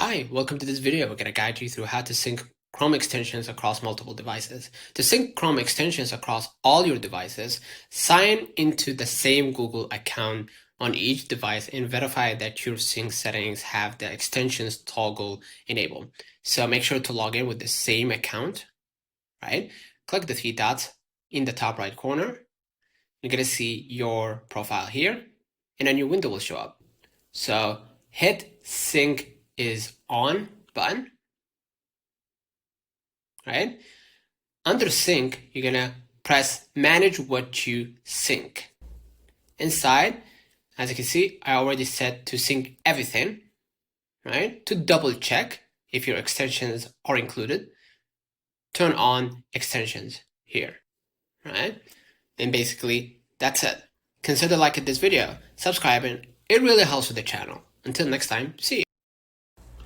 Hi, welcome to this video. We're going to guide you through how to sync Chrome extensions across multiple devices. To sync Chrome extensions across all your devices, sign into the same Google account on each device and verify that your sync settings have the extensions toggle enabled. So make sure to log in with the same account, right? Click the three dots in the top right corner. You're going to see your profile here, and a new window will show up. So hit sync is on button, right? Under sync, you're gonna press manage what you sync. Inside, as you can see, I already set to sync everything, right? To double check if your extensions are included, turn on extensions here, right? And basically, that's it. Consider liking this video, subscribing, it really helps with the channel. Until next time, see you.